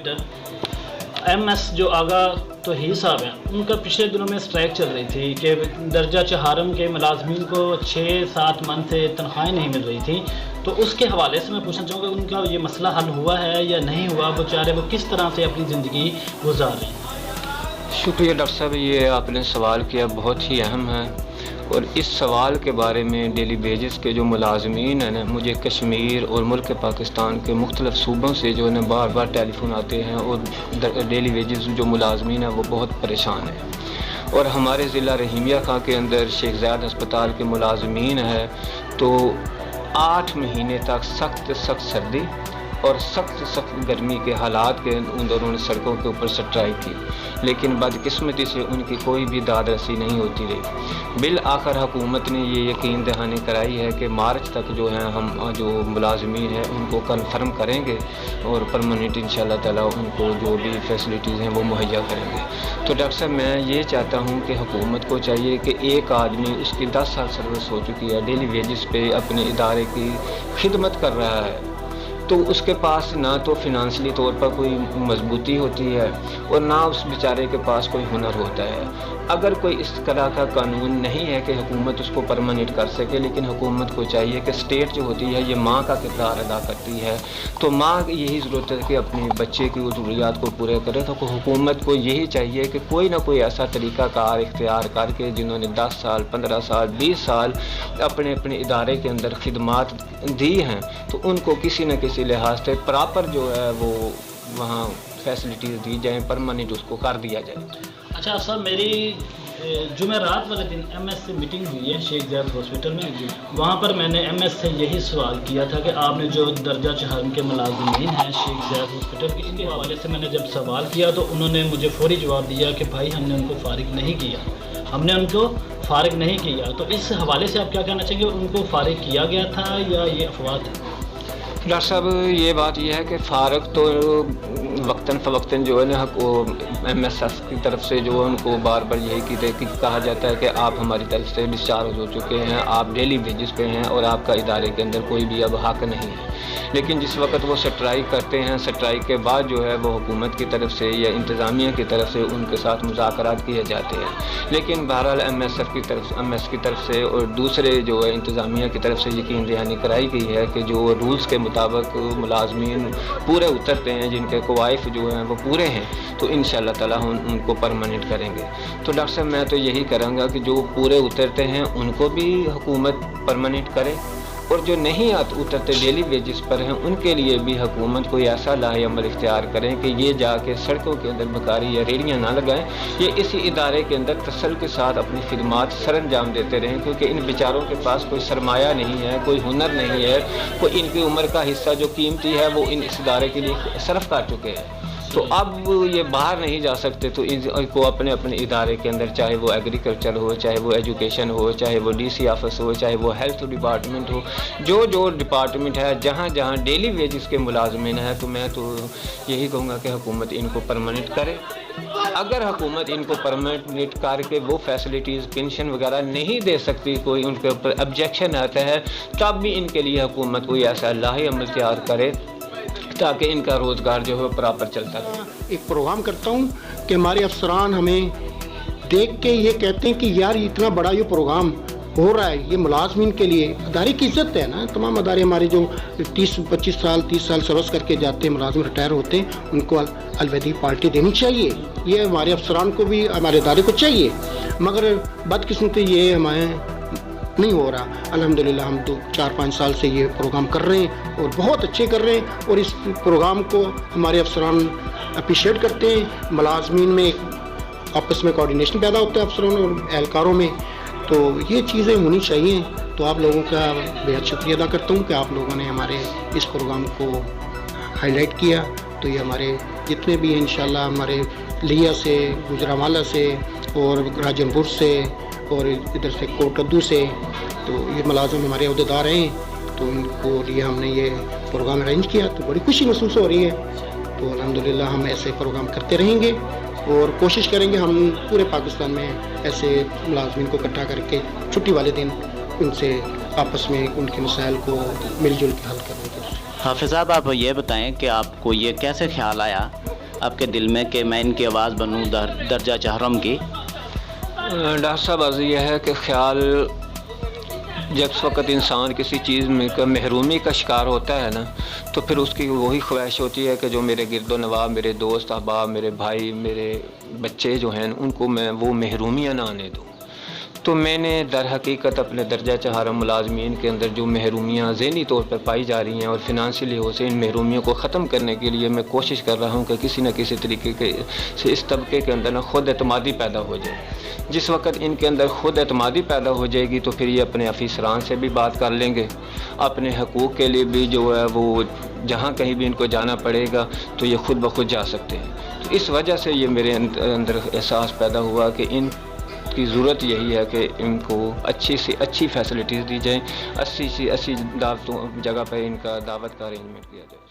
Hospital MS جو آغا توحید صاحب ہیں، ان کا پچھلے دنوں میں اسٹرائک چل رہی تھی کہ درجہ چہارم کے ملازمین کو 6-7 منتھ سے تنخواہیں نہیں مل رہی تھیں، تو اس کے حوالے سے میں پوچھنا چاہوں گا ان کا یہ مسئلہ حل ہوا ہے یا نہیں ہوا؟ بیچارے وہ کس طرح سے اپنی زندگی گزار رہے ہیں؟ شکریہ ڈاکٹر صاحب، یہ آپ نے سوال کیا بہت ہی اہم ہے، اور اس سوال کے بارے میں ڈیلی ویجز کے جو ملازمین ہیں نا، مجھے کشمیر اور ملک پاکستان کے مختلف صوبوں سے جو ہے نا بار بار ٹیلی فون آتے ہیں، اور ڈیلی ویجز جو ملازمین ہیں وہ بہت پریشان ہیں۔ اور ہمارے ضلع رحیمیہ خاں کے اندر شیخ زاید ہسپتال کے ملازمین ہیں تو 8 مہینے تک سخت سردی اور سخت گرمی کے حالات کے اندر انہوں نے سڑکوں کے اوپر سٹرائک کی، لیکن بدقسمتی سے ان کی کوئی بھی داد رسی نہیں ہوتی رہی۔ بالآخر حکومت نے یہ یقین دہانی کرائی ہے کہ مارچ تک جو ہے ہم جو ملازمین ہیں ان کو کنفرم کریں گے اور پرماننٹ انشاءاللہ تعالیٰ ان کو جو بھی فیسلٹیز ہیں وہ مہیا کریں گے۔ تو ڈاکٹر صاحب میں یہ چاہتا ہوں کہ حکومت کو چاہیے کہ ایک آدمی اس کی 10 سال سروس ہو چکی ہے، ڈیلی ویجز پہ اپنے ادارے کی خدمت کر رہا ہے، تو اس کے پاس نہ تو فنانشلی طور پر کوئی مضبوطی ہوتی ہے اور نہ اس بیچارے کے پاس کوئی ہنر ہوتا ہے۔ اگر کوئی اس طرح کا قانون نہیں ہے کہ حکومت اس کو پرماننٹ کر سکے، لیکن حکومت کو چاہیے کہ اسٹیٹ جو ہوتی ہے یہ ماں کا کردار ادا کرتی ہے، تو ماں یہی ضرورت ہے کہ اپنے بچے کی ضروریات کو پورے کرے، تو حکومت کو یہی چاہیے کہ کوئی نہ کوئی ایسا طریقہ کار اختیار کر کے جنہوں نے 10 سال 15 سال 20 سال اپنے ادارے کے اندر خدمات دی ہیں، تو ان کو کسی نہ کسی لحاظ سے پراپر جو ہے وہ وہاں فیسلٹیز دی جائیں، پرماننٹ اس کو کر دیا جائے۔ اچھا صاحب، میری جمعرات والے دن MS سے میٹنگ ہوئی ہے شیخ زاید ہاسپٹل میں، وہاں پر میں نے MS سے یہی سوال کیا تھا کہ آپ نے جو درجہ چہارم کے ملازمین ہیں شیخ زاید ہاسپٹل کے، ان کے حوالے سے میں نے جب سوال کیا تو انہوں نے مجھے فوری جواب دیا کہ بھائی ہم نے ان کو فارغ نہیں کیا، ہم نے ان کو فارغ نہیں کیا۔ تو اس حوالے سے آپ کیا کہنا چاہیں گے؟ ان کو فارغ کیا گیا تھا یا یہ افواہ تھا؟ ڈاکٹر صاحب یہ بات یہ ہے کہ فارغ تو وقتاً فوقتاً جو ہے نا MSF کی طرف سے جو ہے ان کو بار بار یہی کہا جاتا ہے کہ آپ ہماری طرف سے ڈسچارج ہو چکے ہیں، آپ ڈیلی ویجز پہ ہیں اور آپ کا ادارے کے اندر کوئی بھی اب حق نہیں ہے۔ لیکن جس وقت وہ سٹرائک کرتے ہیں، سٹرائک کے بعد جو ہے وہ حکومت کی طرف سے یا انتظامیہ کی طرف سے ان کے ساتھ مذاکرات کیے جاتے ہیں، لیکن بہرحال MS کی طرف سے اور دوسرے جو ہے انتظامیہ کی طرف سے یقین دہانی کرائی گئی ہے کہ جو رولز کے مطابق ملازمین پورے اترتے ہیں، جن کے کوائف جو ہیں وہ پورے ہیں، تو انشاءاللہ تعالیٰ ہم ان کو پرماننٹ کریں گے۔ تو ڈاکٹر صاحب میں تو یہی کروں گا کہ جو پورے اترتے ہیں ان کو بھی حکومت پرماننٹ کرے، اور جو نہیں اترتے ڈیلی ویجز پر ہیں ان کے لیے بھی حکومت کوئی ایسا لاہے عمل اختیار کریں کہ یہ جا کے سڑکوں کے اندر بکاری یا ریڑیاں نہ لگائیں، یہ اسی ادارے کے اندر تسل کے ساتھ اپنی خدمات سر انجام دیتے رہیں، کیونکہ ان بیچاروں کے پاس کوئی سرمایہ نہیں ہے، کوئی ہنر نہیں ہے، کوئی ان کی عمر کا حصہ جو قیمتی ہے وہ اس ادارے کے لیے صرف کر چکے ہیں، تو اب یہ باہر نہیں جا سکتے، تو ان کو اپنے ادارے کے اندر، چاہے وہ ایگریکلچر ہو، چاہے وہ ایجوکیشن ہو، چاہے وہ DC آفس ہو، چاہے وہ ہیلتھ ڈپارٹمنٹ ہو، جو ڈپارٹمنٹ ہے جہاں ڈیلی ویجز کے ملازمین ہیں، تو میں تو یہی کہوں گا کہ حکومت ان کو پرماننٹ کرے۔ اگر حکومت ان کو پرماننٹ کر کے وہ فیسلٹیز پینشن وغیرہ نہیں دے سکتی، کوئی ان کے اوپر آبجیکشن آتا ہے، تب بھی ان کے لیے حکومت کوئی ایسا لاہے عمل تیار کرے تاکہ ان کا روزگار جو ہے پراپر چلتا رہے۔ ایک پروگرام کرتا ہوں کہ ہمارے افسران ہمیں دیکھ کے یہ کہتے ہیں کہ یار اتنا بڑا یہ پروگرام ہو رہا ہے، یہ ملازمین کے لیے ادارے کی عزت ہے نا، تمام ادارے ہمارے جو 25 سال 30 سال سروس کر کے جاتے ہیں، ملازم ریٹائر ہوتے ہیں، ان کو الوداعی پارٹی دینی چاہیے، یہ ہمارے افسران کو بھی ہمارے ادارے کو چاہیے، مگر بدقسمتی یہ ہمیں نہیں ہو رہا۔ الحمدللہ ہم 4-5 سال سے یہ پروگرام کر رہے ہیں اور بہت اچھے کر رہے ہیں، اور اس پروگرام کو ہمارے افسران اپریشیٹ کرتے ہیں، ملازمین میں آپس میں کوارڈینیشن پیدا ہوتا ہے افسروں اور اہلکاروں میں، تو یہ چیزیں ہونی چاہیے۔ تو آپ لوگوں کا بے حد شکریہ ادا کرتا ہوں کہ آپ لوگوں نے ہمارے اس پروگرام کو ہائی لائٹ کیا، تو یہ ہمارے جتنے بھی ہیں انشاءاللہ ہمارے لیا سے، گجرانوالہ سے اور راجن پور سے اور ادھر سے کوٹدو سے، تو یہ ملازم ہمارے عہدیدار ہیں، تو ان کو لیے ہم نے یہ پروگرام ارینج کیا، تو بڑی خوشی محسوس ہو رہی ہے۔ تو الحمدللہ ہم ایسے پروگرام کرتے رہیں گے اور کوشش کریں گے ہم پورے پاکستان میں ایسے ملازمین کو اکٹھا کر کے چھٹی والے دن ان سے آپس میں ان کے مسائل کو مل جل کے حل کرنے کی۔ حافظ صاحب، آپ یہ بتائیں کہ آپ کو یہ کیسے خیال آیا آپ کے دل میں کہ میں ان کی آواز بنوں درجہ چہارم کی؟ ڈاکٹر صاحب عرض یہ ہے کہ خیال جب اس وقت انسان کسی چیز میں محرومی کا شکار ہوتا ہے نا، تو پھر اس کی وہی خواہش ہوتی ہے کہ جو میرے گرد و نواح، میرے دوست احباب، میرے بھائی، میرے بچے جو ہیں ان کو میں وہ محرومیاں نہ آنے دوں۔ تو میں نے در حقیقت اپنے درجہ چہارم ملازمین کے اندر جو محرومیاں ذہنی طور پر پائی جا رہی ہیں اور فنانشلی ہو سے ان محرومیوں کو ختم کرنے کے لیے میں کوشش کر رہا ہوں کہ کسی نہ کسی طریقے سے اس طبقے کے اندر خود اعتمادی پیدا ہو جائے۔ جس وقت ان کے اندر خود اعتمادی پیدا ہو جائے گی تو پھر یہ اپنے افسران سے بھی بات کر لیں گے، اپنے حقوق کے لیے بھی جو ہے وہ جہاں کہیں بھی ان کو جانا پڑے گا تو یہ خود بخود جا سکتے ہیں۔ تو اس وجہ سے یہ میرے اندر احساس پیدا ہوا کہ ان کی ضرورت یہی ہے کہ ان کو اچھی سے اچھی فیسلٹیز دی جائیں، اچھی سی اچھی دعوتوں جگہ پہ ان کا دعوت کا ارینجمنٹ کیا جائے۔